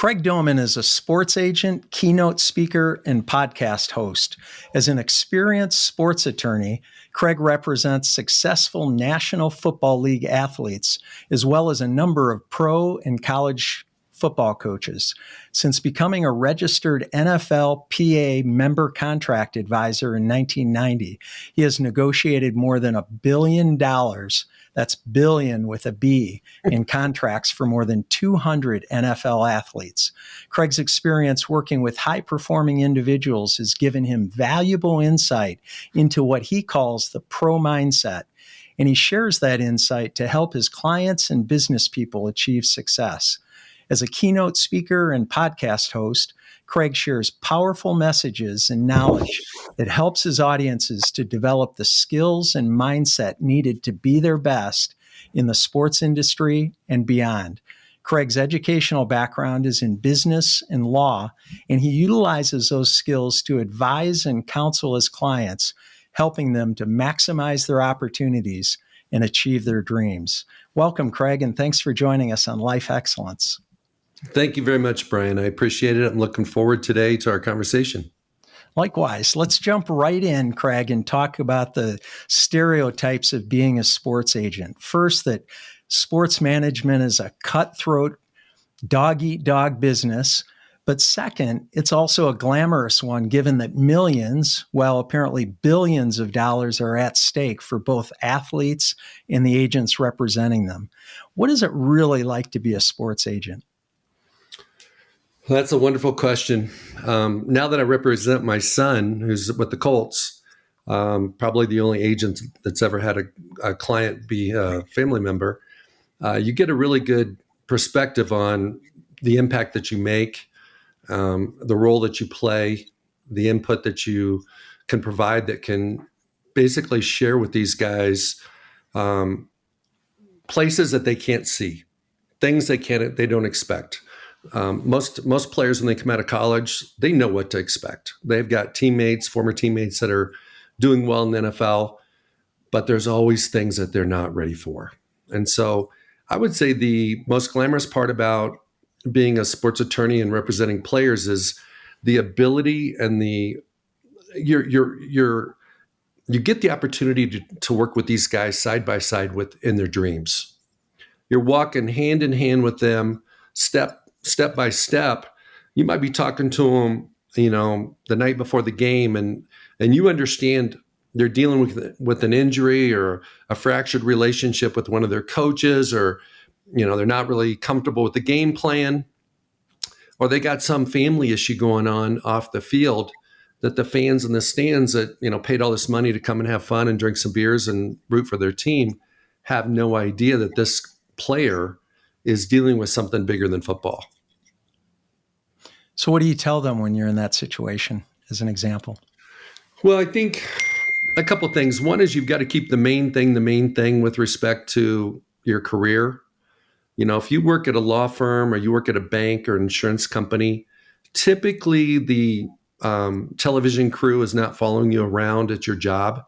Craig Domann is a sports agent, keynote speaker, and podcast host. As an experienced sports attorney, Craig represents successful National Football League athletes, as well as a number of pro and college football coaches. Since becoming a registered NFLPA member contract advisor in 1990, he has negotiated more than $1 billion, that's billion with a B, in contracts for more than 200 NFL athletes. Craig's experience working with high-performing individuals has given him valuable insight into what he calls the pro mindset, and he shares that insight to help his clients and business people achieve success. As a keynote speaker and podcast host, Craig shares powerful messages and knowledge that helps his audiences to develop the skills and mindset needed to be their best in the sports industry and beyond. Craig's educational background is in business and law, and he utilizes those skills to advise and counsel his clients, helping them to maximize their opportunities and achieve their dreams. Welcome, Craig, and thanks for joining us on Life Excellence. Thank you very much, Brian. I appreciate it. I'm looking forward today to our conversation. Likewise. Let's jump right in, Craig, and talk about the stereotypes of being a sports agent. First, that sports management is a cutthroat, dog-eat-dog business. But second, it's also a glamorous one, given that millions, well, apparently billions of dollars are at stake for both athletes and the agents representing them. What is it really like to be a sports agent? Well, that's a wonderful question. Now that I represent my son, who's with the Colts, probably the only agent that's ever had a client be a family member, you get a really good perspective on the impact that you make, the role that you play, the input that you can provide that can basically share with these guys places that they can't see, things they don't expect. Most players, when they come out of college, they know what to expect. They've got former teammates that are doing well in the NFL, but there's always things that they're not ready for. And so I would say the most glamorous part about being a sports attorney and representing players is the ability and you get the opportunity to work with these guys side by side in their dreams. You're walking hand in hand with them, step by step. You might be talking to them, the night before the game, and you understand they're dealing with an injury or a fractured relationship with one of their coaches, or they're not really comfortable with the game plan, or they got some family issue going on off the field that the fans in the stands that paid all this money to come and have fun and drink some beers and root for their team have no idea that this player is dealing with something bigger than football. So what do you tell them when you're in that situation, as an example? Well, I think a couple of things. One is you've got to keep the main thing with respect to your career. If you work at a law firm or you work at a bank or insurance company, typically the television crew is not following you around at your job,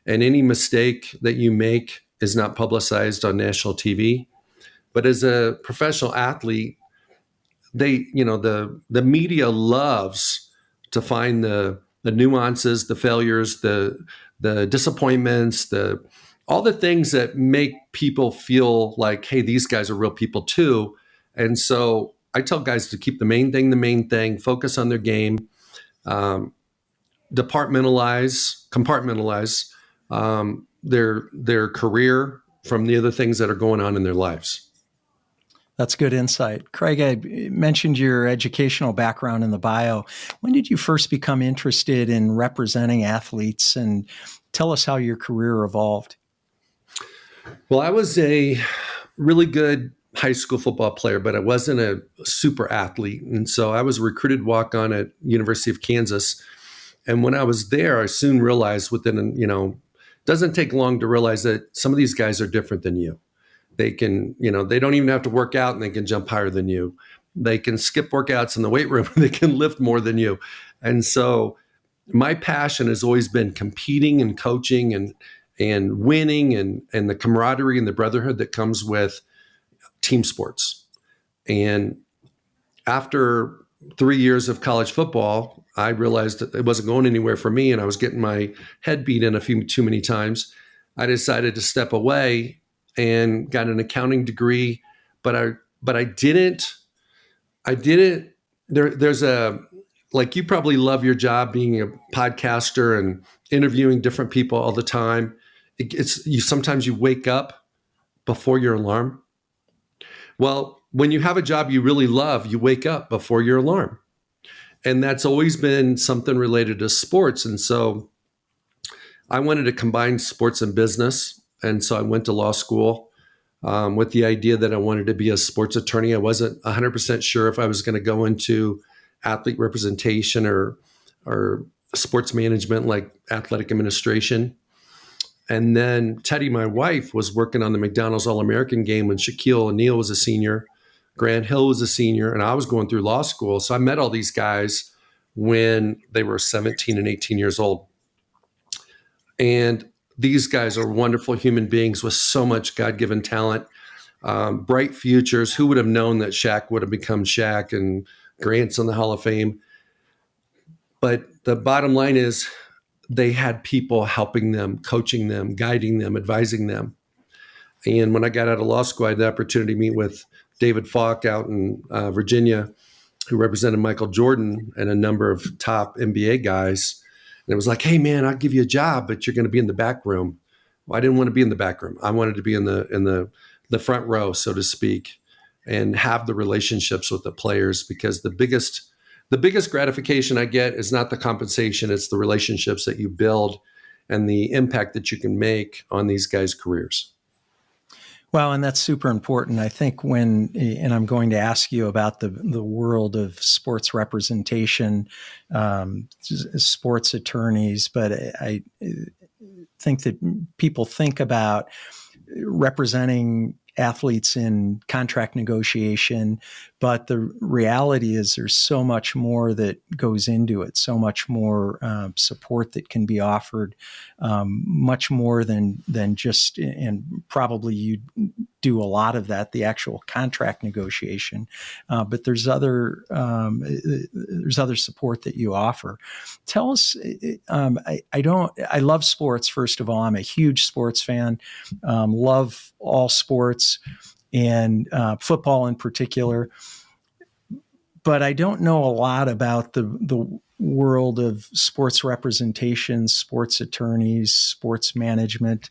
and any mistake that you make is not publicized on national TV. But as a professional athlete, the media loves to find the nuances, the failures, the disappointments, all the things that make people feel like, hey, these guys are real people too. And so I tell guys to keep the main thing, focus on their game, compartmentalize their career from the other things that are going on in their lives. That's good insight. Craig, I mentioned your educational background in the bio. When did you first become interested in representing athletes, and tell us how your career evolved? Well, I was a really good high school football player, but I wasn't a super athlete. And so I was a recruited walk-on at University of Kansas. And when I was there, I soon realized doesn't take long to realize that some of these guys are different than you. They can, they don't even have to work out and they can jump higher than you. They can skip workouts in the weight room and they can lift more than you. And so my passion has always been competing and coaching and winning and the camaraderie and the brotherhood that comes with team sports. And after 3 years of college football, I realized that it wasn't going anywhere for me, and I was getting my head beat in a few too many times. I decided to step away and got an accounting degree, but I didn't. There's a, like, you probably love your job being a podcaster and interviewing different people all the time. It's you sometimes you wake up before your alarm. Well, when you have a job you really love, you wake up before your alarm. And that's always been something related to sports. And so I wanted to combine sports and business. And so I went to law school with the idea that I wanted to be a sports attorney. I wasn't 100% sure if I was going to go into athlete representation or sports management, like athletic administration. And then Teddy, my wife, was working on the McDonald's All-American game when Shaquille O'Neal was a senior, Grant Hill was a senior, and I was going through law school. So I met all these guys when they were 17 and 18 years old. And these guys are wonderful human beings with so much God-given talent, bright futures. Who would have known that Shaq would have become Shaq and Grant's in the Hall of Fame? But the bottom line is they had people helping them, coaching them, guiding them, advising them. And when I got out of law school, I had the opportunity to meet with David Falk out in Virginia, who represented Michael Jordan and a number of top NBA guys. And it was like, hey, man, I'll give you a job, but you're going to be in the back room. Well, I didn't want to be in the back room. I wanted to be in the front row, so to speak, and have the relationships with the players, because the biggest gratification I get is not the compensation, it's the relationships that you build and the impact that you can make on these guys' careers. Well, and that's super important. I think and I'm going to ask you about the world of sports representation, sports attorneys, but I think that people think about representing athletes in contract negotiation, but the reality is there's so much more that goes into it, so much more support that can be offered, much more than just, and probably you do a lot of that, the actual contract negotiation, but there's other support that you offer. Tell us, I love sports. First of all, I'm a huge sports fan, love all sports, and football in particular. But I don't know a lot about the world of sports representation, sports attorneys, sports management.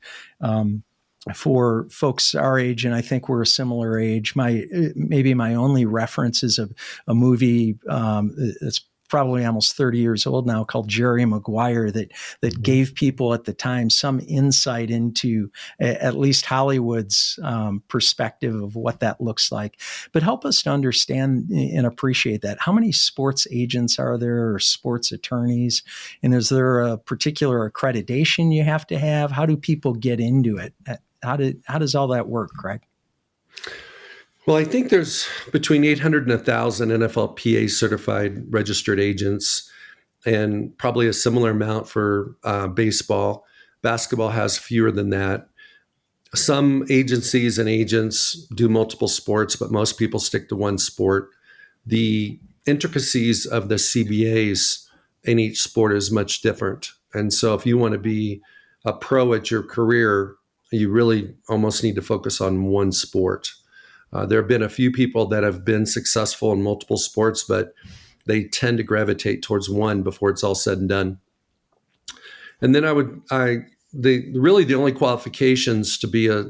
For folks our age, and I think we're a similar age, maybe my only reference is a movie that's probably almost 30 years old now, called Jerry Maguire, that gave people at the time some insight into at least Hollywood's perspective of what that looks like. But help us to understand and appreciate that. How many sports agents are there, or sports attorneys? And is there a particular accreditation you have to have? How do people get into it? How does all that work, Craig? Well, I think there's between 800 and 1,000 NFLPA certified registered agents, and probably a similar amount for baseball. Basketball has fewer than that. Some agencies and agents do multiple sports, but most people stick to one sport. The intricacies of the CBAs in each sport is much different. And so if you want to be a pro at your career, you really almost need to focus on one sport. There have been a few people that have been successful in multiple sports, but they tend to gravitate towards one before it's all said and done. And then the only qualifications to be a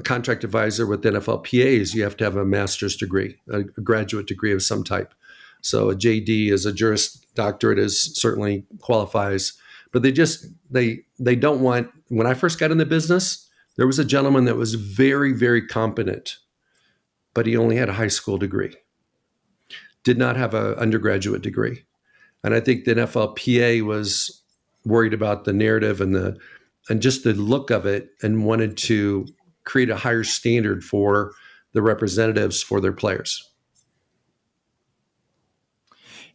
contract advisor with NFLPA is you have to have a master's degree, a graduate degree of some type. So a JD is a Juris Doctorate, certainly qualifies, but they don't want. When I first got in the business, there was a gentleman that was very, very competent, but he only had a high school degree, did not have an undergraduate degree. And I think the NFLPA was worried about the narrative and just the look of it, and wanted to create a higher standard for the representatives for their players.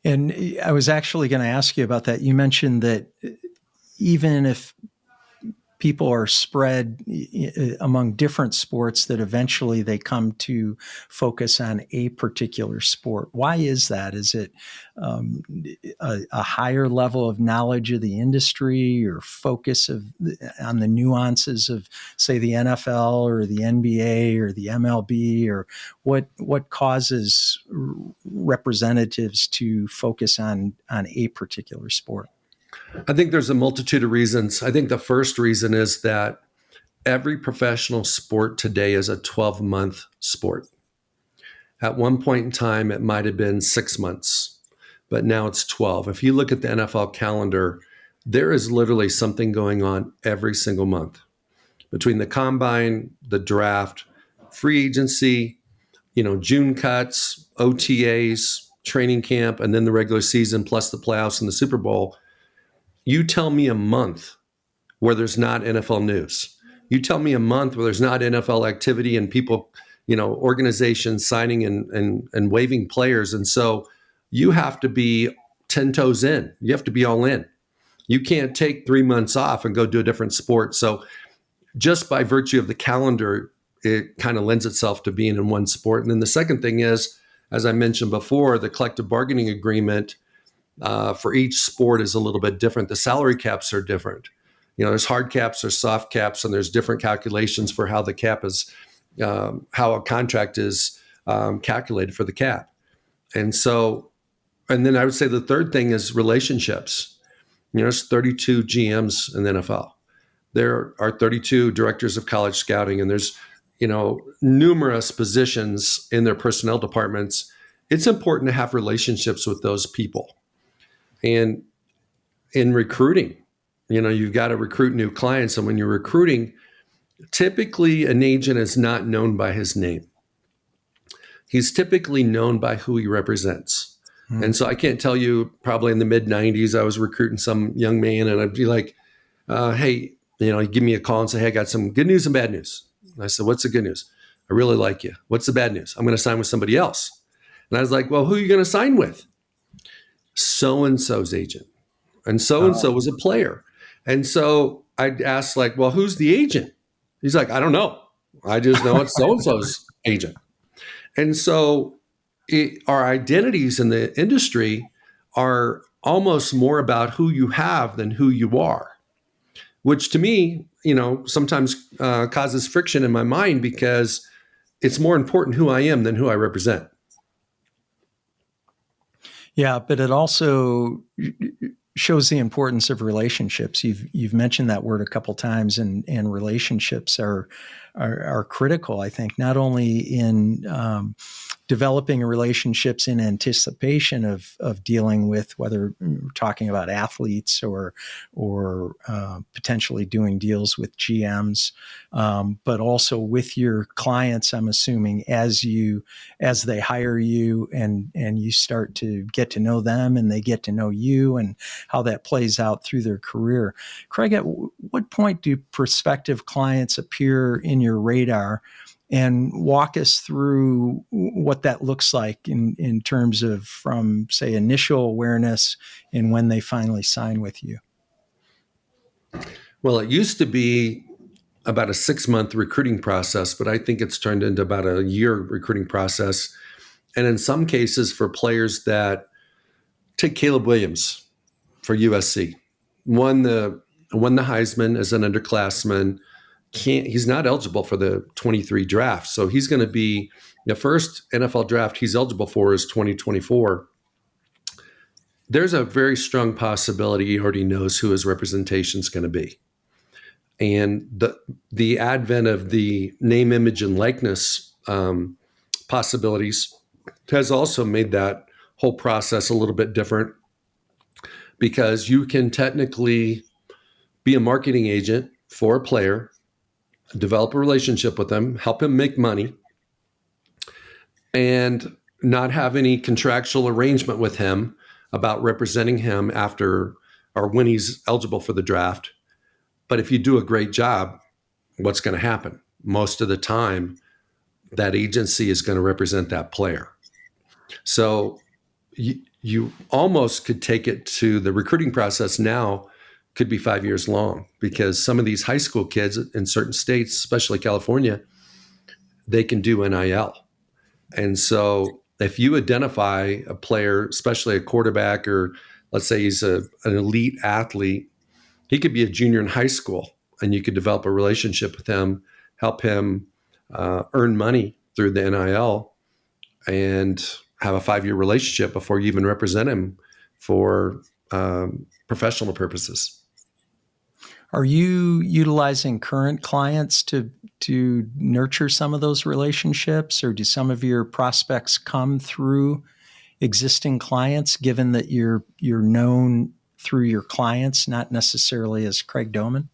And I was actually going to ask you about that. You mentioned that even if people are spread among different sports that eventually they come to focus on a particular sport. Why is that? Is it a higher level of knowledge of the industry or focus on the nuances of, say, the NFL or the NBA or the MLB, or what causes representatives to focus on a particular sport? I think there's a multitude of reasons. I think the first reason is that every professional sport today is a 12-month sport. At one point in time, it might have been 6 months, but now it's 12. If you look at the NFL calendar, there is literally something going on every single month between the combine, the draft, free agency, June cuts, OTAs, training camp, and then the regular season plus the playoffs and the Super Bowl. You tell me a month where there's not NFL news. You tell me a month where there's not NFL activity and people, organizations signing and waiving players. And so you have to be 10 toes in. You have to be all in. You can't take 3 months off and go do a different sport. So just by virtue of the calendar, it kind of lends itself to being in one sport. And then the second thing is, as I mentioned before, the collective bargaining agreement for each sport is a little bit different. The salary caps are different. There's hard caps, there's soft caps, and there's different calculations for how the cap is, how a contract is calculated for the cap. And then I would say the third thing is relationships. There's 32 GMs in the NFL. There are 32 directors of college scouting, and there's, numerous positions in their personnel departments. It's important to have relationships with those people. And in recruiting, you've got to recruit new clients. And when you're recruiting, typically an agent is not known by his name. He's typically known by who he represents. Mm-hmm. And so I can't tell you, probably in the mid 90s, I was recruiting some young man and I'd be like, hey, he'd give me a call and say, hey, I got some good news and bad news. And I said, what's the good news? I really like you. What's the bad news? I'm going to sign with somebody else. And I was like, well, who are you going to sign with? So-and-so's agent. And so-and-so was a player. And so I'd ask, like, well, who's the agent? He's like, I don't know. I just know it's so-and-so's agent. And so our identities in the industry are almost more about who you have than who you are, which to me, sometimes causes friction in my mind because it's more important who I am than who I represent. Yeah, but it also shows the importance of relationships. You've mentioned that word a couple times, and relationships are critical, I think, not only in developing relationships in anticipation of dealing with, whether we're talking about athletes or potentially doing deals with GMs, but also with your clients, I'm assuming, as they hire you and you start to get to know them and they get to know you, and how that plays out through their career. Craig, at what point do prospective clients appear in your radar? And walk us through what that looks like in terms of from, say, initial awareness and when they finally sign with you. Well, it used to be about a 6-month recruiting process, but I think it's turned into about a year recruiting process. And in some cases, for players that take Caleb Williams for USC, won the Heisman as an underclassman. He's not eligible for the 23 draft. So he's going to be the first NFL draft he's eligible for is 2024. There's a very strong possibility he already knows who his representation is going to be. And the advent of the name, image, and likeness possibilities has also made that whole process a little bit different, because you can technically be a marketing agent for a player, develop a relationship with them, help him make money, and not have any contractual arrangement with him about representing him after or when he's eligible for the draft. But if you do a great job, what's going to happen? Most of the time, that agency is going to represent that player. So you almost could take it to the recruiting process now could be 5 years long, because some of these high school kids in certain states, especially California, they can do NIL. And so if you identify a player, especially a quarterback, or let's say he's an elite athlete, he could be a junior in high school, and you could develop a relationship with him, help him earn money through the NIL, and have a 5-year relationship before you even represent him for professional purposes. Are you utilizing current clients to nurture some of those relationships, or do some of your prospects come through existing clients, given that you're known through your clients, not necessarily as Craig Domann?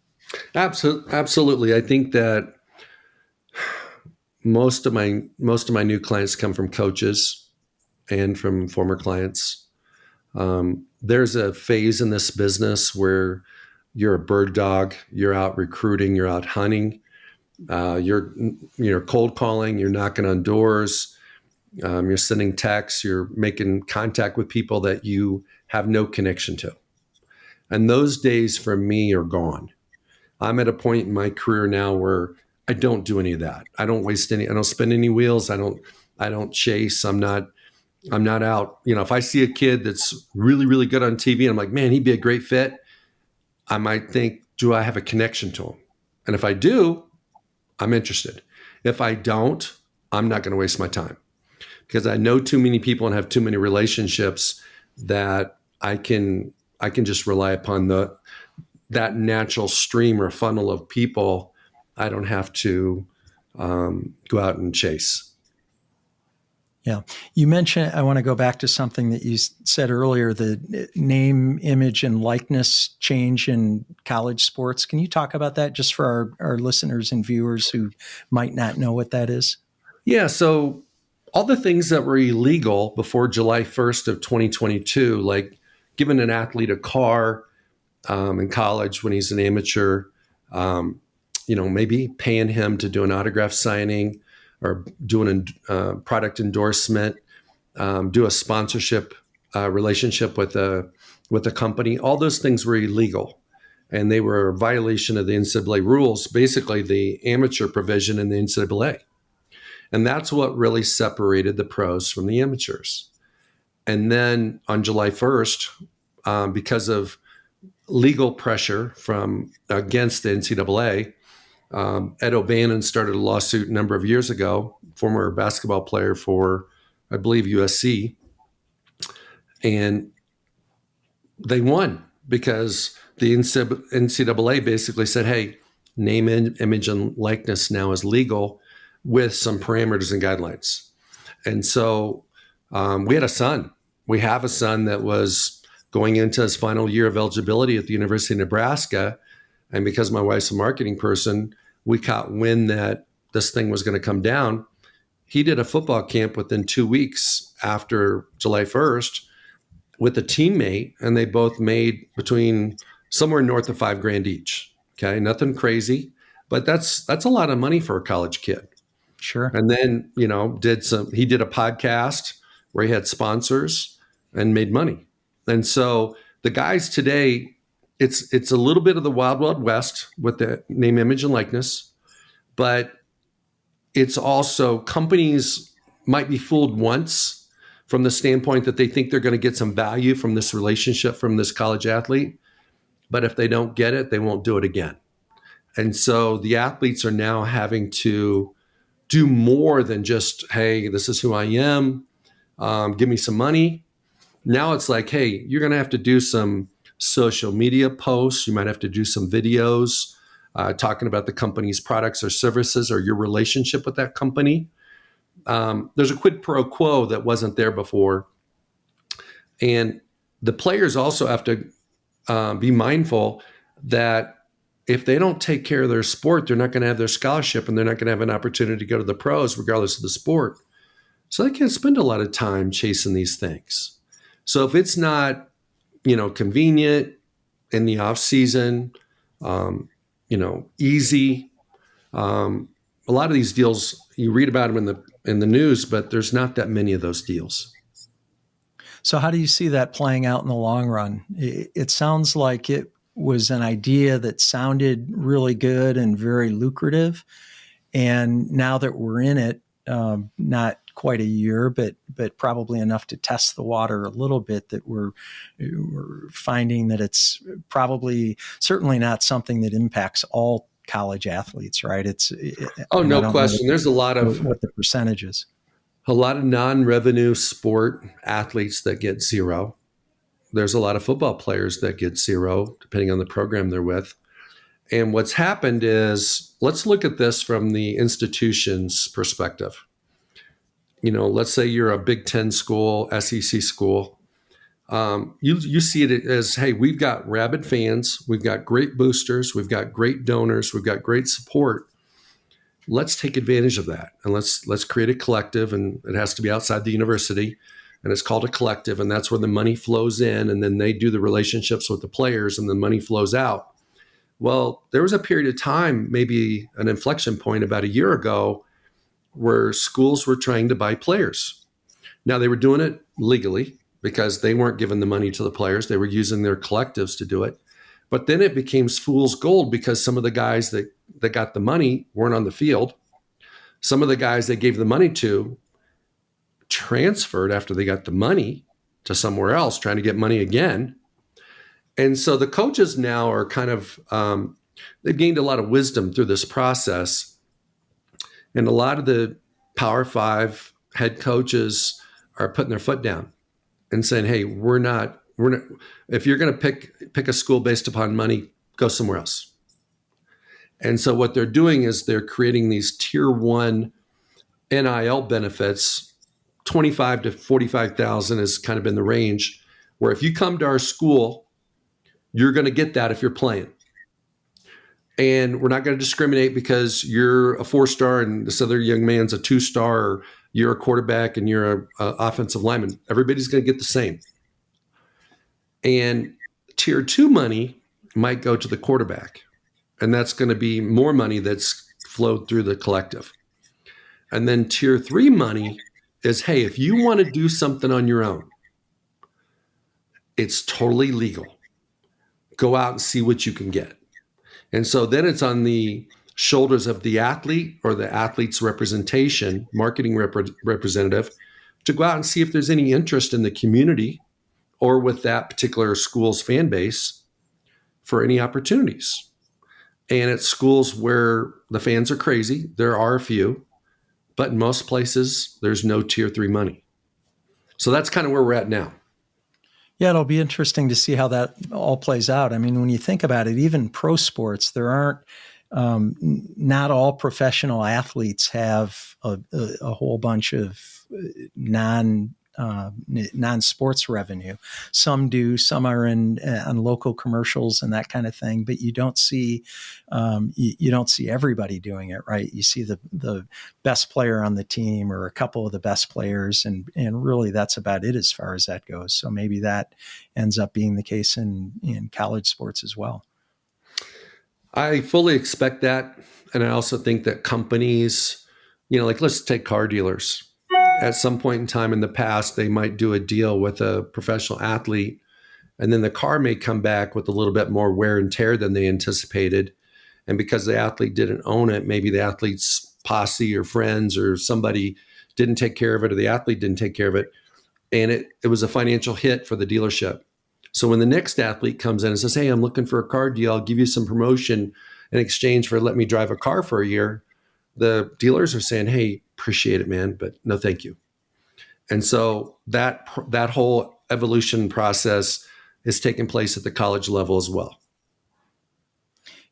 Absolutely. I think that most of my new clients come from coaches and from former clients. There's a phase in this business where you're a bird dog, you're out recruiting, you're out hunting, you're cold calling, you're knocking on doors, you're sending texts, you're making contact with people that you have no connection to. And those days for me are gone. I'm at a point in my career now where I don't do any of that. I don't spin any wheels. I don't chase. I'm not out. If I see a kid that's really, really good on TV, and I'm like, man, he'd be a great fit, I might think, do I have a connection to him? And if I do, I'm interested. If I don't, I'm not going to waste my time, because I know too many people and have too many relationships that I can just rely upon that natural stream or funnel of people. I don't have to go out and chase. Yeah. You mentioned, I want to go back to something that you said earlier, the name, image, and likeness change in college sports. Can you talk about that just for our listeners and viewers who might not know what that is? Yeah. So all the things that were illegal before July 1st of 2022, like giving an athlete a car in college when he's an amateur, maybe paying him to do an autograph signing, or doing a product endorsement, do a sponsorship relationship with a company. All those things were illegal, and they were a violation of the NCAA rules, basically the amateur provision in the NCAA. And that's what really separated the pros from the amateurs. And then on July 1st, because of legal pressure against the NCAA, Ed O'Bannon started a lawsuit a number of years ago, former basketball player for, I believe, USC. And they won because the NCAA basically said, hey, name, image, and likeness now is legal with some parameters and guidelines. And so we have a son that was going into his final year of eligibility at the University of Nebraska. And because my wife's a marketing person, we caught wind that this thing was going to come down. He did a football camp within 2 weeks after July 1st with a teammate, and they both made between somewhere north of $5,000 each. Okay, nothing crazy, but that's a lot of money for a college kid. Sure. And then he did a podcast where he had sponsors and made money. And so the guys today, it's a little bit of the wild, wild west with the name, image, and likeness, but it's also, companies might be fooled once from the standpoint that they think they're going to get some value from this relationship from this college athlete. But if they don't get it, they won't do it again. And so the athletes are now having to do more than just, hey, this is who I am. Give me some money. Now it's like, hey, you're going to have to do some social media posts. You might have to do some videos talking about the company's products or services or your relationship with that company. There's a quid pro quo that wasn't there before. And the players also have to be mindful that if they don't take care of their sport, they're not going to have their scholarship, and they're not going to have an opportunity to go to the pros regardless of the sport. So they can't spend a lot of time chasing these things. So if it's not, convenient in the off season, easy, a lot of these deals, you read about them in the news, but there's not that many of those deals. So how do you see that playing out in the long run? It sounds like it was an idea that sounded really good and very lucrative. And now that we're in it, not quite a year, but probably enough to test the water a little bit, that we're finding that it's probably certainly not something that impacts all college athletes, right? No question. There's a lot of what the percentage is. A lot of non-revenue sport athletes that get zero. There's a lot of football players that get zero, depending on the program they're with. And what's happened is, let's look at this from the institution's perspective. Let's say you're a Big Ten school, SEC school. You see it as, hey, we've got rabid fans, we've got great boosters, we've got great donors, we've got great support. Let's take advantage of that, and let's create a collective, and it has to be outside the university, and it's called a collective, and that's where the money flows in, and then they do the relationships with the players, and the money flows out. Well, there was a period of time, maybe an inflection point about a year ago, where schools were trying to buy players. Now, they were doing it legally because they weren't giving the money to the players. They were using their collectives to do it. But then it became fool's gold, because some of the guys that got the money weren't on the field. Some of the guys they gave the money to transferred after they got the money to somewhere else, trying to get money again. And so the coaches now are kind of, they've gained a lot of wisdom through this process. And a lot of the Power 5 head coaches are putting their foot down and saying, hey, we're not, if you're going to pick a school based upon money, go somewhere else. And so what they're doing is they're creating these tier 1 NIL benefits. 25 to 45,000 has kind of been the range, where if you come to our school, you're going to get that if you're playing. And we're not going to discriminate because you're a 4-star and this other young man's a 2-star, or you're a quarterback and you're an offensive lineman. Everybody's going to get the same. And tier 2 money might go to the quarterback, and that's going to be more money that's flowed through the collective. And then tier 3 money is, hey, if you want to do something on your own, it's totally legal. Go out and see what you can get. And so then it's on the shoulders of the athlete or the athlete's representation, marketing representative, to go out and see if there's any interest in the community or with that particular school's fan base for any opportunities. And at schools where the fans are crazy, there are a few, but in most places, there's no tier 3 money. So that's kind of where we're at now. Yeah, it'll be interesting to see how that all plays out. I mean, when you think about it, even pro sports, there aren't, not all professional athletes have a whole bunch of non-sports revenue. Some do. Some are on local commercials and that kind of thing. But you don't see everybody doing it, right? You see the best player on the team or a couple of the best players, and really that's about it as far as that goes. So maybe that ends up being the case in college sports as well. I fully expect that, and I also think that companies, like let's take car dealers. At some point in time in the past, they might do a deal with a professional athlete, and then the car may come back with a little bit more wear and tear than they anticipated. And because the athlete didn't own it, maybe the athlete's posse or friends or somebody didn't take care of it, or the athlete didn't take care of it. And it was a financial hit for the dealership. So when the next athlete comes in and says, hey, I'm looking for a car deal, I'll give you some promotion in exchange for let me drive a car for a year, the dealers are saying, hey, appreciate it, man, but no, thank you. And so that whole evolution process is taking place at the college level as well.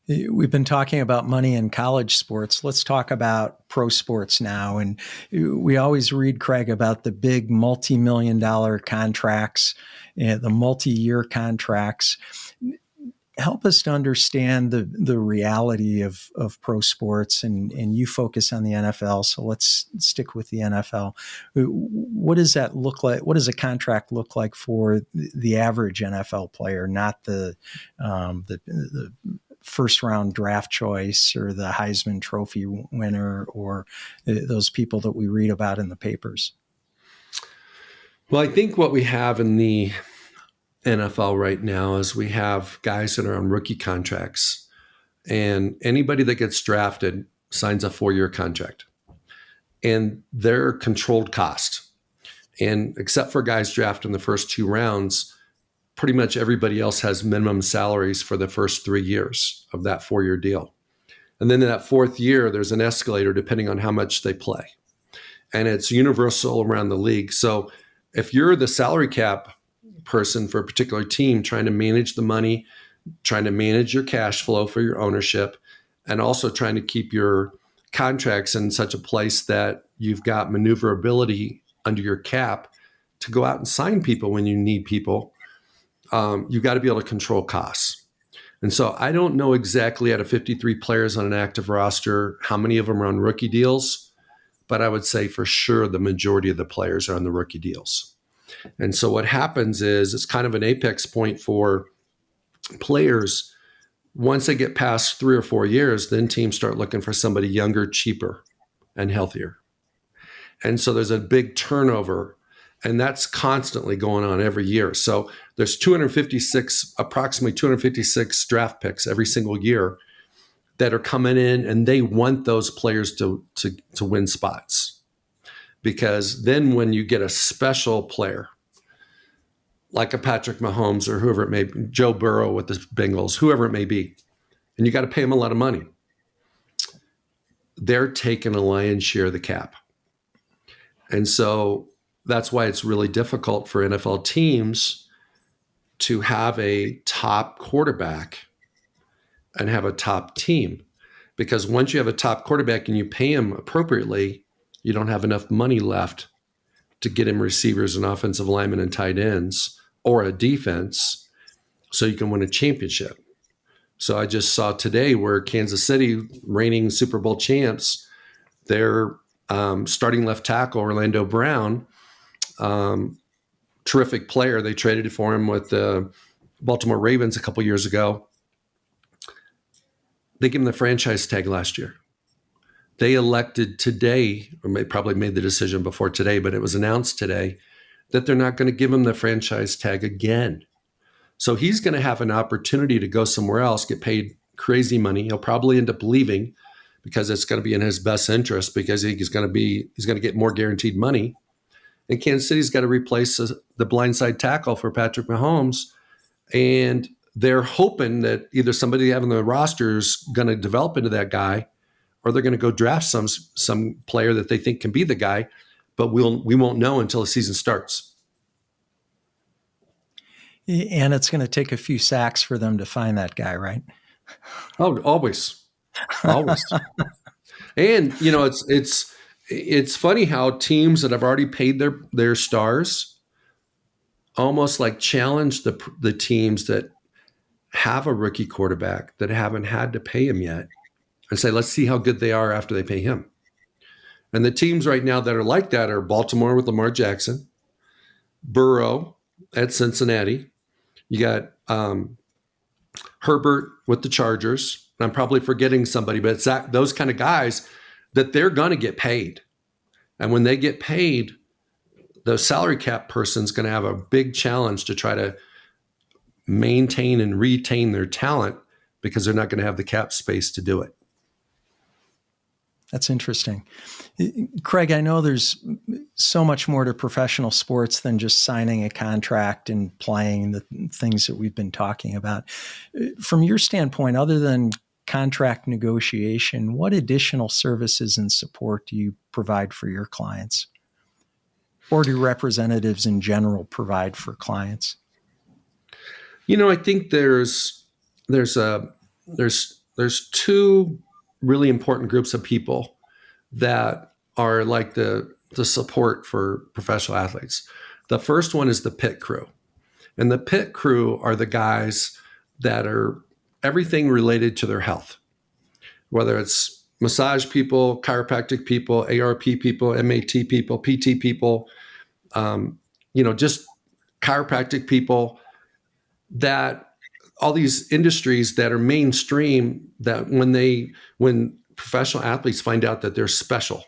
We've been talking about money in college sports. Let's talk about pro sports now. And we always read, Craig, about the big multi-million-dollar contracts, the multi-year contracts. Help us to understand the reality of pro sports, and you focus on the NFL. So let's stick with the NFL. What does that look like? What does a contract look like for the average NFL player, not the first round draft choice or the Heisman Trophy winner or those people that we read about in the papers? Well, I think what we have in the NFL right now is we have guys that are on rookie contracts, and anybody that gets drafted signs a 4-year contract, and they're controlled cost. And except for guys drafted in the first 2 rounds, pretty much everybody else has minimum salaries for the first 3 years of that 4-year deal. And then in that 4th year, there's an escalator depending on how much they play. And it's universal around the league. So if you're the salary cap person for a particular team, trying to manage the money, trying to manage your cash flow for your ownership, and also trying to keep your contracts in such a place that you've got maneuverability under your cap to go out and sign people when you need people, you've got to be able to control costs. And so I don't know exactly out of 53 players on an active roster, how many of them are on rookie deals, but I would say for sure the majority of the players are on the rookie deals. And so what happens is it's kind of an apex point for players. Once they get past 3 or 4 years, then teams start looking for somebody younger, cheaper, and healthier. And so there's a big turnover, and that's constantly going on every year. So there's approximately 256 draft picks every single year that are coming in, and they want those players to win spots. Because then when you get a special player, like a Patrick Mahomes or whoever it may be, Joe Burrow with the Bengals, whoever it may be, and you got to pay them a lot of money, they're taking a lion's share of the cap. And so that's why it's really difficult for NFL teams to have a top quarterback and have a top team. Because once you have a top quarterback and you pay him appropriately, you don't have enough money left to get him receivers and offensive linemen and tight ends or a defense so you can win a championship. So I just saw today where Kansas City, reigning Super Bowl champs, their starting left tackle, Orlando Brown, terrific player. They traded for him with the Baltimore Ravens a couple years ago. They gave him the franchise tag last year. They elected today, or they probably made the decision before today, but it was announced today that they're not going to give him the franchise tag again. So he's going to have an opportunity to go somewhere else, get paid crazy money. He'll probably end up leaving because it's going to be in his best interest, because he's going to get more guaranteed money. And Kansas City's got to replace the blindside tackle for Patrick Mahomes. And they're hoping that either somebody they have on the roster is going to develop into that guy, or they're going to go draft some player that they think can be the guy, but we won't know until the season starts. And it's going to take a few sacks for them to find that guy, right? Oh, always. And it's funny how teams that have already paid their stars almost like challenge the teams that have a rookie quarterback that haven't had to pay him yet, and say, let's see how good they are after they pay him. And the teams right now that are like that are Baltimore with Lamar Jackson, Burrow at Cincinnati. You got Herbert with the Chargers. I'm probably forgetting somebody, but it's those kind of guys that they're going to get paid. And when they get paid, the salary cap person's going to have a big challenge to try to maintain and retain their talent, because they're not going to have the cap space to do it. That's interesting. Craig, I know there's so much more to professional sports than just signing a contract and playing the things that we've been talking about. From your standpoint, other than contract negotiation, what additional services and support do you provide for your clients? Or do representatives in general provide for clients? I think there's two really important groups of people that are like the support for professional athletes. The first one is the pit crew. And the pit crew are the guys that are everything related to their health, whether it's massage people, chiropractic people, ARP people, MAT people, PT people, just chiropractic people, that all these industries that are mainstream, that when professional athletes find out that they're special,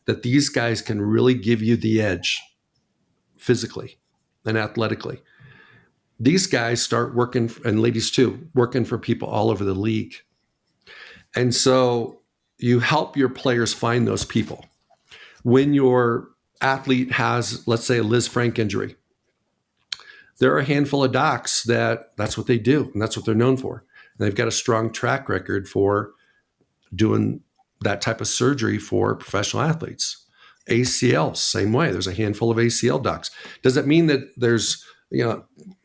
that these guys can really give you the edge physically and athletically, these guys start working, and ladies too, working for people all over the league. And so you help your players find those people. When your athlete has, let's say, a Liz Frank injury, there are a handful of docs that's what they do, and that's what they're known for. And they've got a strong track record for doing that type of surgery for professional athletes. ACL, same way. There's a handful of ACL docs. Does it mean that there's,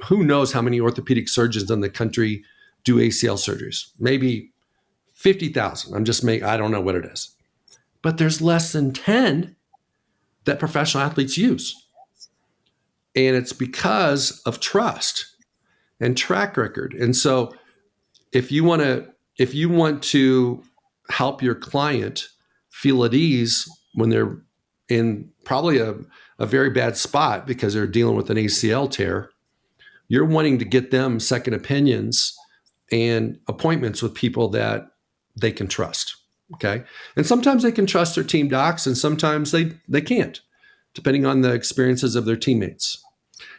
who knows how many orthopedic surgeons in the country do ACL surgeries? Maybe 50,000. I don't know what it is. But there's less than 10 that professional athletes use. And it's because of trust and track record. And so if you want to help your client feel at ease when they're in probably a very bad spot because they're dealing with an ACL tear, you're wanting to get them second opinions and appointments with people that they can trust. Okay. And sometimes they can trust their team docs, and sometimes they can't, depending on the experiences of their teammates.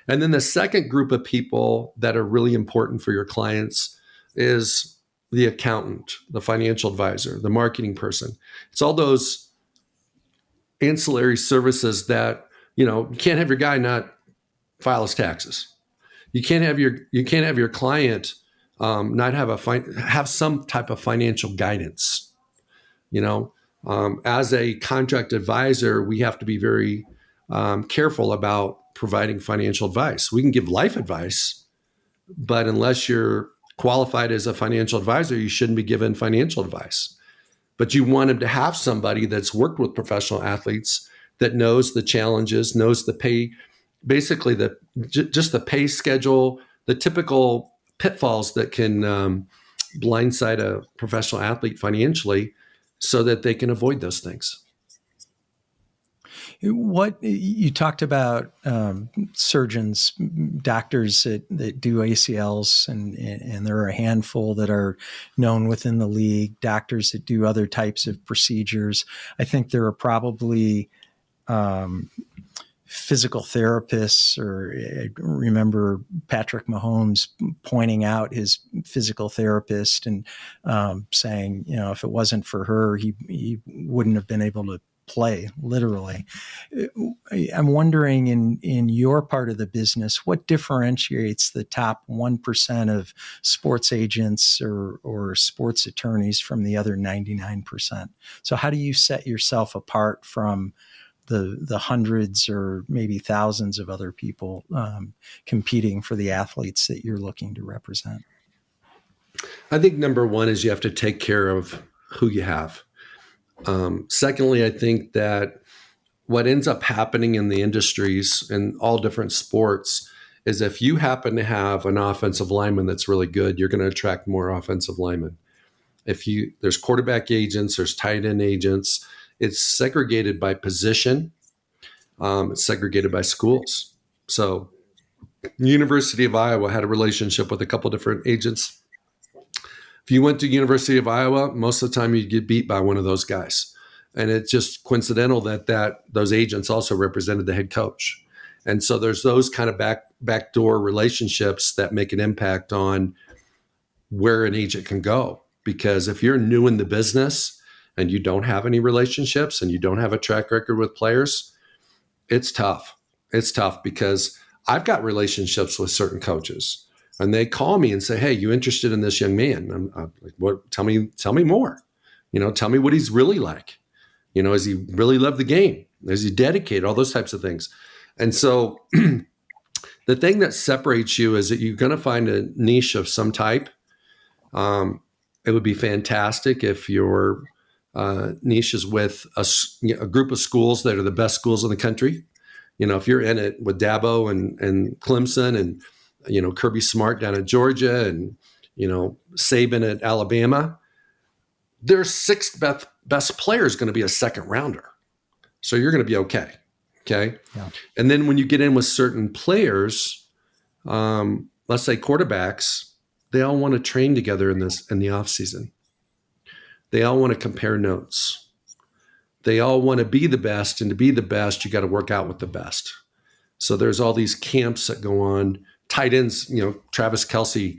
And then the second group of people that are really important for your clients is the accountant, the financial advisor, the marketing person. It's all those ancillary services that, you can't have your guy not file his taxes. You can't have your client not have some type of financial guidance. As a contract advisor, we have to be very careful about providing financial advice. We can give life advice, but unless you're qualified as a financial advisor, you shouldn't be given financial advice. But you want them to have somebody that's worked with professional athletes that knows the challenges, knows the pay, basically just the pay schedule, the typical pitfalls that can blindside a professional athlete financially, so that they can avoid those things. What you talked about, surgeons, doctors that do ACLs, and there are a handful that are known within the league, doctors that do other types of procedures. I think there are probably physical therapists, or I remember Patrick Mahomes pointing out his physical therapist and saying, if it wasn't for her, he wouldn't have been able to play, literally. I'm wondering, in your part of the business, what differentiates the top 1% of sports agents or sports attorneys from the other 99%? So how do you set yourself apart from the hundreds or maybe thousands of other people competing for the athletes that you're looking to represent? I think number one is you have to take care of who you have. Secondly, I think that what ends up happening in the industries in all different sports is if you happen to have an offensive lineman that's really good, you're going to attract more offensive linemen. There's quarterback agents, there's tight end agents. It's segregated by position. It's segregated by schools. So University of Iowa had a relationship with a couple different agents. If you went to University of Iowa, most of the time you'd get beat by one of those guys. And it's just coincidental that those agents also represented the head coach. And so there's those kind of backdoor relationships that make an impact on where an agent can go. Because if you're new in the business and you don't have any relationships and you don't have a track record with players, it's tough. It's tough because I've got relationships with certain coaches, and they call me and say, "Hey, you interested in this young man?" I'm like, "What? Tell me more. Tell me what he's really like. Does he really love the game? Is he dedicated? All those types of things." And so the thing that separates you is that you're going to find a niche of some type. It would be fantastic if your niche is with a group of schools that are the best schools in the country. If you're in it with Dabo and Clemson and, Kirby Smart down at Georgia and, Saban at Alabama, their sixth best player is going to be a second rounder. So you're going to be okay. Okay. Yeah. And then when you get in with certain players, let's say quarterbacks, they all want to train together in the off season. They all want to compare notes. They all want to be the best, and to be the best, you got to work out with the best. So there's all these camps that go on tight ends, Travis Kelce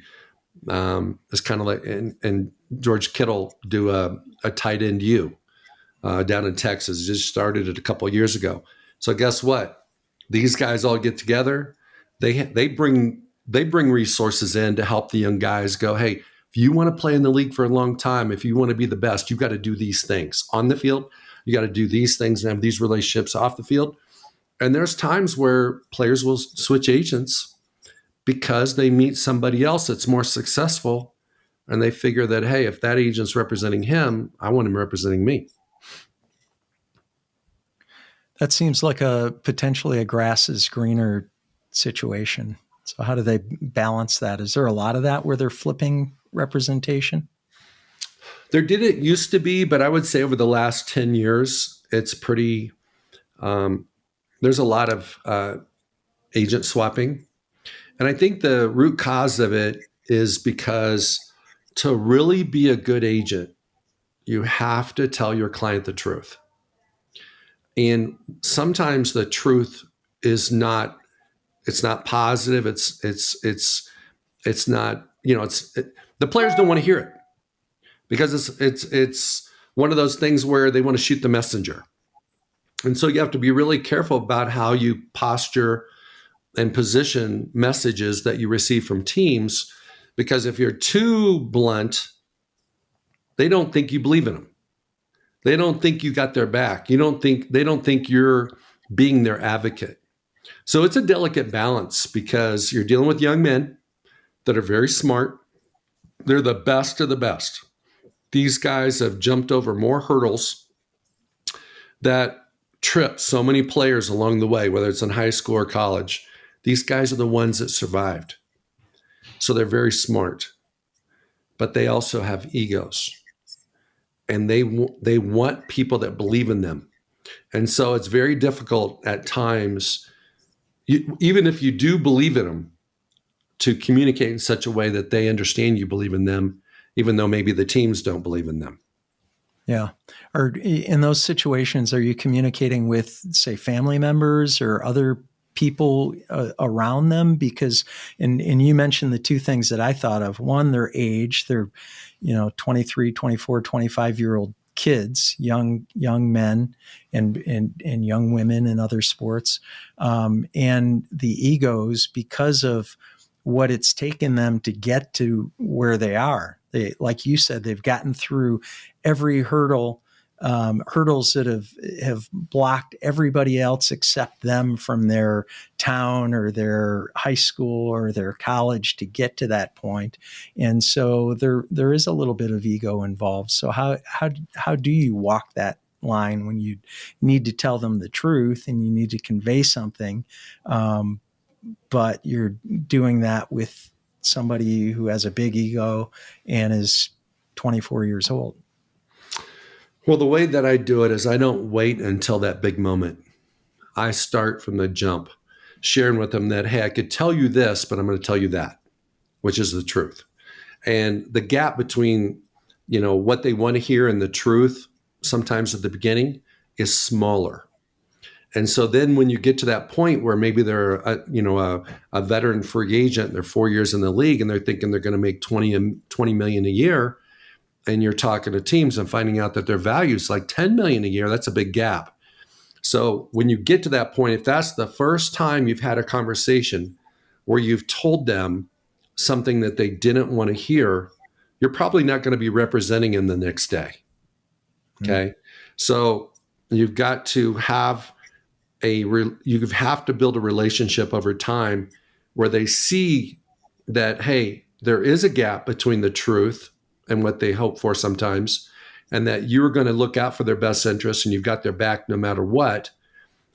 is kind of like, and George Kittle do a tight end down in Texas. Just started it a couple of years ago. So guess what? These guys all get together. They bring resources in to help the young guys go, hey, if you want to play in the league for a long time, if you want to be the best, you've got to do these things on the field. You got to do these things and have these relationships off the field. And there's times where players will switch agents because they meet somebody else that's more successful, and they figure that, hey, if that agent's representing him, I want him representing me. That seems like potentially a grass is greener situation. So how do they balance that? Is there a lot of that where they're flipping representation? There didn't used to be, but I would say over the last 10 years, it's pretty, there's a lot of agent swapping. And I think the root cause of it is because to really be a good agent, you have to tell your client the truth. And sometimes the truth is not, it's not positive. It's not, the players don't want to hear it because it's one of those things where they want to shoot the messenger. And so you have to be really careful about how you posture and position messages that you receive from teams, because if you're too blunt, they don't think you believe in them. They don't think you got their back. They don't think you're being their advocate. So it's a delicate balance because you're dealing with young men that are very smart. They're the best of the best. These guys have jumped over more hurdles that trip so many players along the way, whether it's in high school or college. These guys are the ones that survived. So they're very smart, but they also have egos. And they want people that believe in them. And so it's very difficult at times, even if you do believe in them, to communicate in such a way that they understand you believe in them, even though maybe the teams don't believe in them. Yeah. Or in those situations, are you communicating with, say, family members or other people around them? Because, and you mentioned the two things that I thought of. One, their age. They're 23, 24, 25-year-old kids, young men and young women in other sports, and the egos because of what it's taken them to get to where they are. They, like you said, they've gotten through every hurdles that have blocked everybody else except them from their town or their high school or their college to get to that point. And so there is a little bit of ego involved. So how do you walk that line when you need to tell them the truth and you need to convey something, but you're doing that with somebody who has a big ego and is 24 years old? Well, the way that I do it is I don't wait until that big moment. I start from the jump, sharing with them that, hey, I could tell you this, but I'm going to tell you that, which is the truth. And the gap between, what they want to hear and the truth, sometimes at the beginning, is smaller. And so then when you get to that point where maybe they're a veteran free agent, they're 4 years in the league and they're thinking they're going to make $20 million a year, and you're talking to teams and finding out that their value is like $10 million a year, that's a big gap. So when you get to that point, if that's the first time you've had a conversation where you've told them something that they didn't want to hear, you're probably not going to be representing them the next day. Okay. So you've got to have you have to build a relationship over time where they see that, hey, there is a gap between the truth and what they hope for sometimes, and that you're going to look out for their best interests and you've got their back no matter what,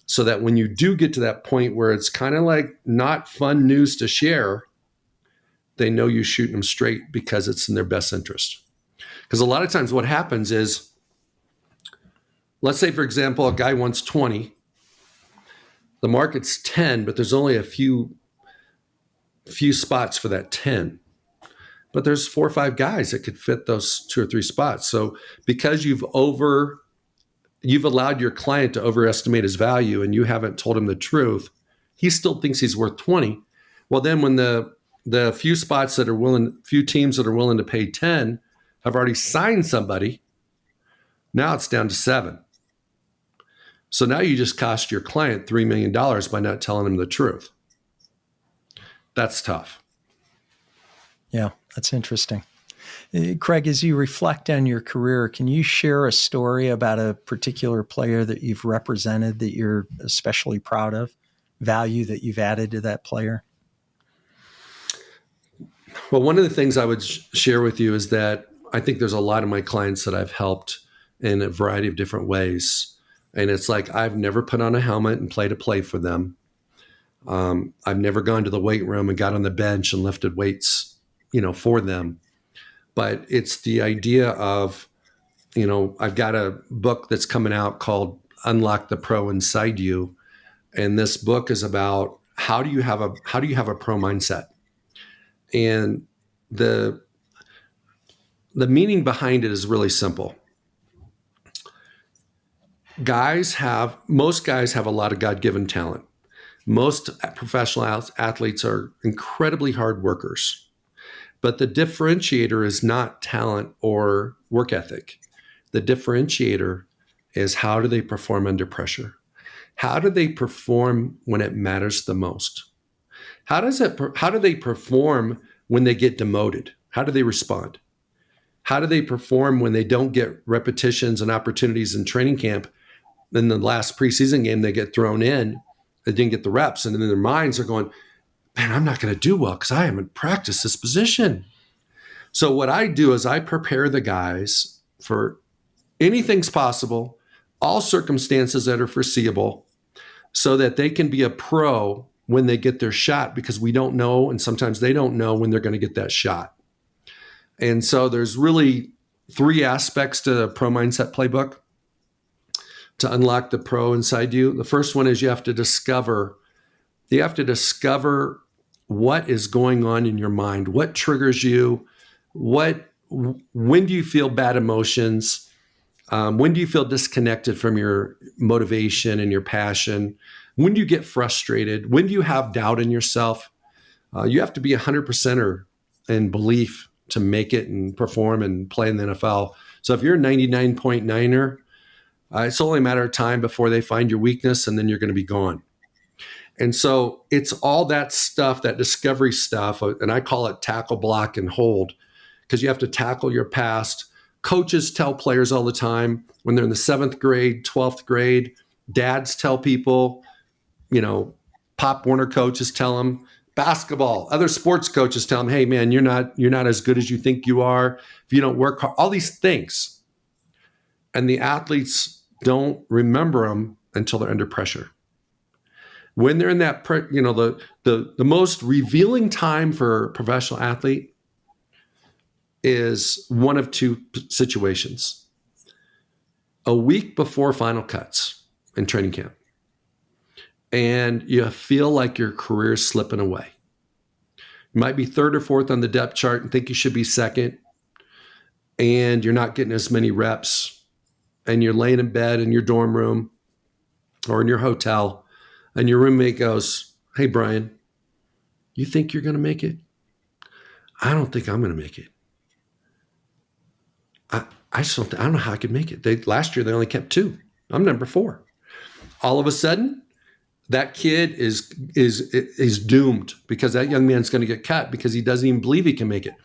so that when you do get to that point where it's kind of like not fun news to share, they know you're shooting them straight because it's in their best interest. Because a lot of times what happens is, let's say, for example, a guy wants 20, the market's 10, but there's only a few spots for that 10. But there's 4 or 5 guys that could fit those 2 or 3 spots. So because you've allowed your client to overestimate his value and you haven't told him the truth, he still thinks he's worth 20, Well, then when the few teams that are willing to pay 10 have already signed somebody, now it's down to 7. So now you just cost your client $3 million by not telling them the truth. That's tough. Yeah, that's interesting. Craig, as you reflect on your career, can you share a story about a particular player that you've represented that you're especially proud of, value that you've added to that player? Well, one of the things I would share with you is that I think there's a lot of my clients that I've helped in a variety of different ways. And it's like I've never put on a helmet and played a play for them. I've never gone to the weight room and got on the bench and lifted weights, for them. But it's the idea of, I've got a book that's coming out called Unlock the Pro Inside You. And this book is about how do you have a pro mindset? And the meaning behind it is really simple. Most guys have a lot of God-given talent. Most professional athletes are incredibly hard workers. But the differentiator is not talent or work ethic. The differentiator is how do they perform under pressure? How do they perform when it matters the most? How do they perform when they get demoted? How do they respond? How do they perform when they don't get repetitions and opportunities in training camp? In the last preseason game, they get thrown in, they didn't get the reps, and then their minds are going, man, I'm not going to do well because I haven't practiced this position. So what I do is I prepare the guys for anything's possible, all circumstances that are foreseeable, so that they can be a pro when they get their shot, because we don't know, and sometimes they don't know when they're going to get that shot. And so there's really 3 aspects to the Pro Mindset Playbook to unlock the pro inside you. The first one is you have to discover what is going on in your mind, what triggers you, when do you feel bad emotions, when do you feel disconnected from your motivation and your passion, when do you get frustrated, when do you have doubt in yourself. You have to be 100%er in belief to make it and perform and play in the NFL. So if you're a 99.9er, it's only a matter of time before they find your weakness, and then you're going to be gone. And so it's all that stuff, that discovery stuff, and I call it tackle, block, and hold, because you have to tackle your past. Coaches tell players all the time when they're in the 7th grade, 12th grade, dads tell people, Pop Warner coaches tell them, basketball, other sports coaches tell them, hey man, you're not as good as you think you are if you don't work hard, all these things. And the athletes don't remember them until they're under pressure. When they're in that, the most revealing time for a professional athlete is one of 2 situations. A week before final cuts in training camp, and you feel like your career is slipping away. You might be 3rd or 4th on the depth chart and think you should be 2nd, and you're not getting as many reps, and you're laying in bed in your dorm room or in your hotel, and your roommate goes, hey, Brian, you think you're going to make it? I don't think I'm going to make it. I don't know how I could make it. Last year, they only kept 2. I'm number 4. All of a sudden, that kid is doomed, because that young man's going to get cut because he doesn't even believe he can make it.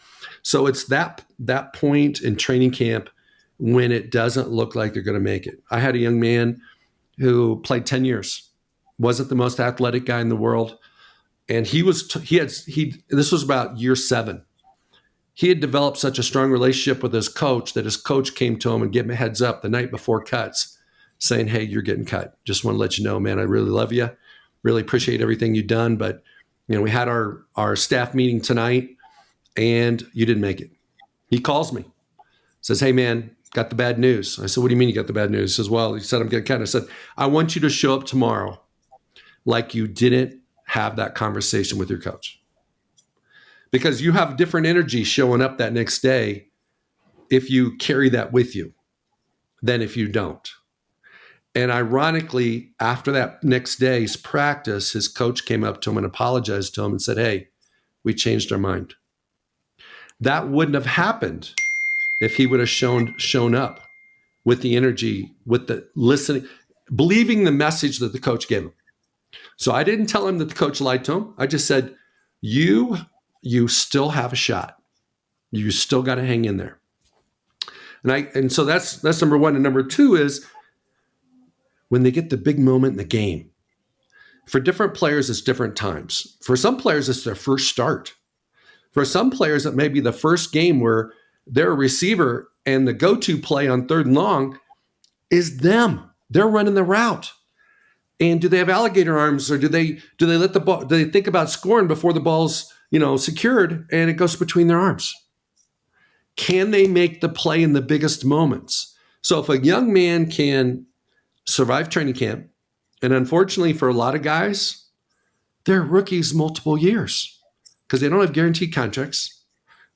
So it's that point in training camp when it doesn't look like they're going to make it. I had a young man who played 10 years, wasn't the most athletic guy in the world, and this was about year 7. He had developed such a strong relationship with his coach that his coach came to him and gave him a heads up the night before cuts, saying, hey, you're getting cut. Just want to let you know, man, I really love you. Really appreciate everything you've done. But, we had our staff meeting tonight and you didn't make it. He calls me, says, hey, man, got the bad news. I said, what do you mean you got the bad news? He says, well, he said, I'm getting cut. I said, I want you to show up tomorrow like you didn't have that conversation with your coach. Because you have different energy showing up that next day if you carry that with you than if you don't. And ironically, after that next day's practice, his coach came up to him and apologized to him and said, "Hey, we changed our mind." That wouldn't have happened if he would have shown up with the energy, with the listening, believing the message that the coach gave him. So I didn't tell him that the coach lied to him. I just said, you still have a shot. You still got to hang in there. And so that's number one. And number two is when they get the big moment in the game. For different players, it's different times. For some players, it's their first start. For some players, it may be the first game where they're a receiver and the go-to play on 3rd and long is them. They're running the route. And do they have alligator arms, or do they let the ball? Do they think about scoring before the ball's secured and it goes between their arms? Can they make the play in the biggest moments? So if a young man can survive training camp, and unfortunately for a lot of guys, they're rookies multiple years because they don't have guaranteed contracts.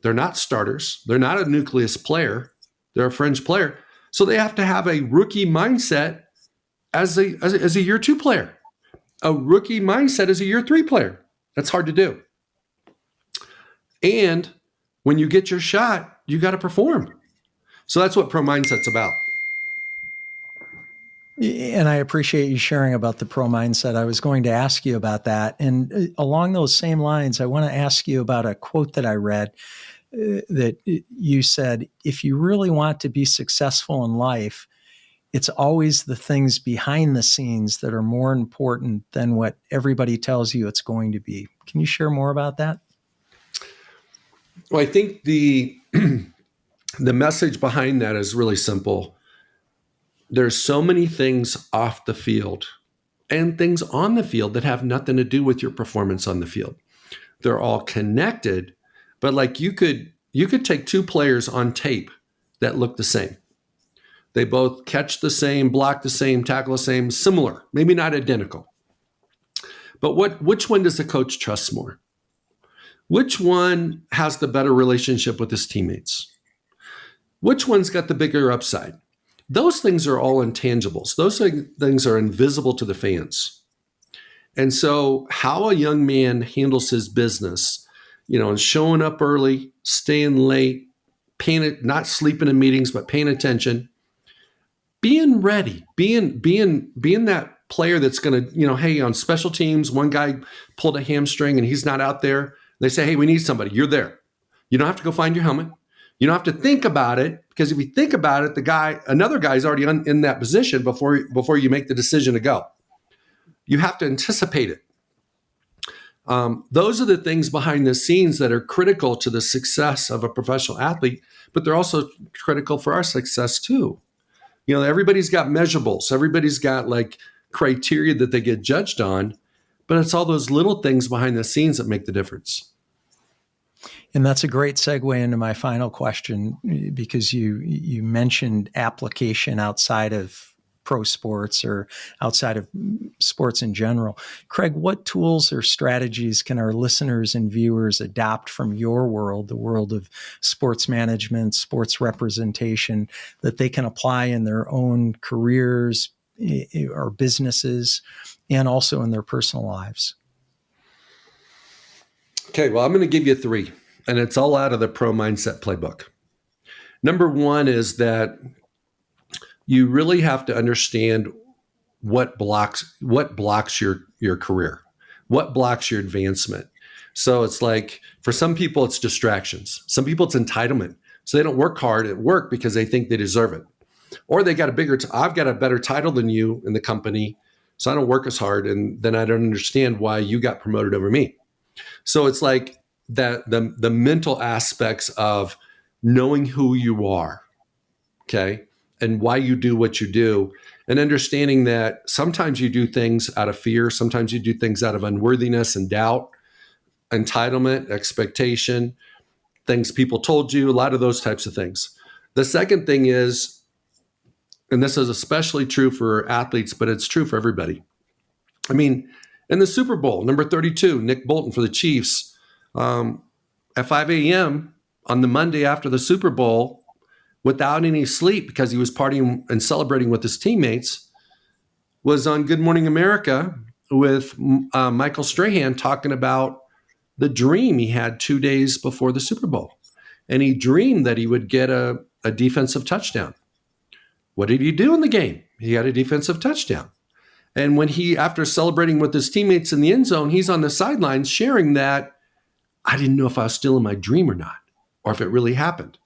They're not starters. They're not a nucleus player. They're a fringe player. So they have to have a rookie mindset as a year 2 player, a rookie mindset as a year 3 player. That's hard to do. And when you get your shot, you got to perform. So that's what pro mindset's about. And I appreciate you sharing about the pro mindset. I was going to ask you about that. And along those same lines, I want to ask you about a quote that I read that you said, if you really want to be successful in life, it's always the things behind the scenes that are more important than what everybody tells you it's going to be. Can you share more about that? Well, I think the message behind that is really simple. There's so many things off the field and things on the field that have nothing to do with your performance on the field. They're all connected, but like you could take 2 players on tape that look the same. They both catch the same, block the same, tackle the same, similar, maybe not identical. But which one does the coach trust more? Which one has the better relationship with his teammates? Which one's got the bigger upside? Those things are all intangibles. Those things are invisible to the fans. And so how a young man handles his business, and showing up early, staying late, not sleeping in meetings, but paying attention, being ready, being that player that's going to, hey, on special teams, one guy pulled a hamstring and he's not out there. They say, hey, we need somebody. You're there. You don't have to go find your helmet. You don't have to think about it, because if you think about it, another guy's already in that position before you make the decision to go. You have to anticipate it. Those are the things behind the scenes that are critical to the success of a professional athlete, but they're also critical for our success too. Everybody's got measurables. Everybody's got like criteria that they get judged on, but it's all those little things behind the scenes that make the difference. And that's a great segue into my final question, because you mentioned application outside of pro sports or outside of sports in general. Craig, what tools or strategies can our listeners and viewers adopt from your world, the world of sports management, sports representation, that they can apply in their own careers or businesses and also in their personal lives? Okay, well, I'm going to give you 3. And it's all out of the Pro Mindset Playbook. Number 1 is that you really have to understand what blocks your career, what blocks your advancement. So it's like, for some people, it's distractions. Some people, it's entitlement. So they don't work hard at work because they think they deserve it. Or they got I've got a better title than you in the company, so I don't work as hard, and then I don't understand why you got promoted over me. So it's like, that the mental aspects of knowing who you are, okay, and why you do what you do, and understanding that sometimes you do things out of fear, sometimes you do things out of unworthiness and doubt, entitlement, expectation, things people told you, a lot of those types of things. The second thing is, and this is especially true for athletes, but it's true for everybody. I mean, in the Super Bowl, number 32, Nick Bolton for the Chiefs, at 5 a.m. on the Monday after the Super Bowl, without any sleep because he was partying and celebrating with his teammates, was on Good Morning America with Michael Strahan talking about the dream he had 2 days before the Super Bowl. And he dreamed that he would get a defensive touchdown. What did he do in the game? He had a defensive touchdown. And when after celebrating with his teammates in the end zone, he's on the sidelines sharing that I didn't know if I was still in my dream or not, or if it really happened.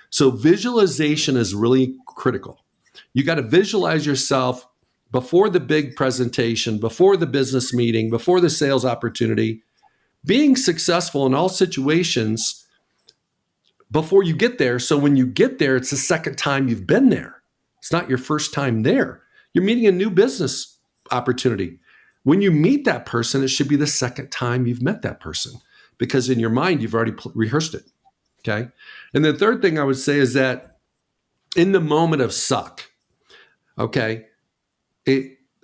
So visualization is really critical. You got to visualize yourself before the big presentation, before the business meeting, before the sales opportunity, being successful in all situations before you get there. So when you get there, it's the second time you've been there. It's not your first time there. You're meeting a new business opportunity. When you meet that person, it should be the second time you've met that person, because in your mind, you've already rehearsed it. Okay. And the third thing I would say is that in the moment of suck, okay,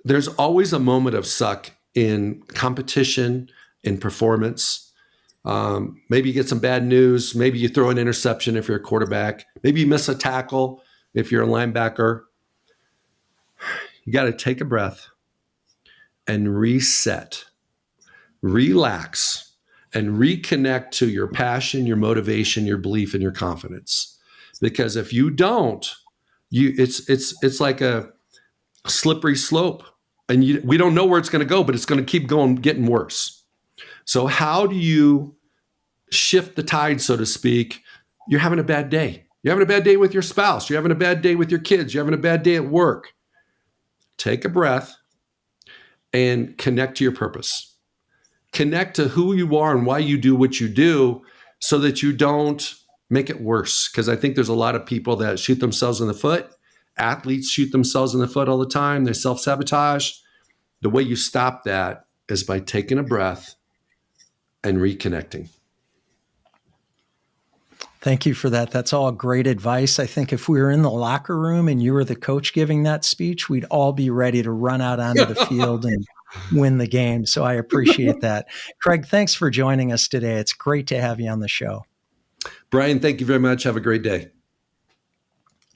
there's always a moment of suck in competition, in performance. Maybe you get some bad news. Maybe you throw an interception if you're a quarterback. Maybe you miss a tackle if you're a linebacker. You got to take a breath and reset, relax, and reconnect to your passion, your motivation, your belief, and your confidence. Because if you don't, it's like a slippery slope, and we don't know where it's going to go, but it's going to keep going, getting worse. So how do you shift the tide, so to speak? You're having a bad day. You're having a bad day with your spouse. You're having a bad day with your kids. You're having a bad day at work. Take a breath and connect to your purpose. Connect to who you are and why you do what you do, so that you don't make it worse. Because I think there's a lot of people that shoot themselves in the foot. Athletes shoot themselves in the foot all the time. They self-sabotage. The way you stop that is by taking a breath and reconnecting. Thank you for that. That's all great advice. I think if we were in the locker room and you were the coach giving that speech, we'd all be ready to run out onto the field and win the game. So I appreciate that. Craig, thanks for joining us today. It's great to have you on the show. Brian, thank you very much. Have a great day.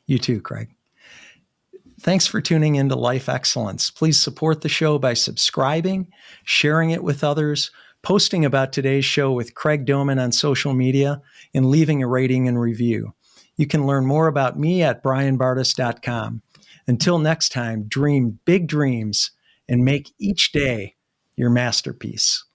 You too, Craig. Thanks for tuning into Life Excellence. Please support the show by subscribing, sharing it with others, posting about today's show with Craig Domann on social media, and leaving a rating and review. You can learn more about me at brianbartes.com. Until next time, dream big dreams and make each day your masterpiece.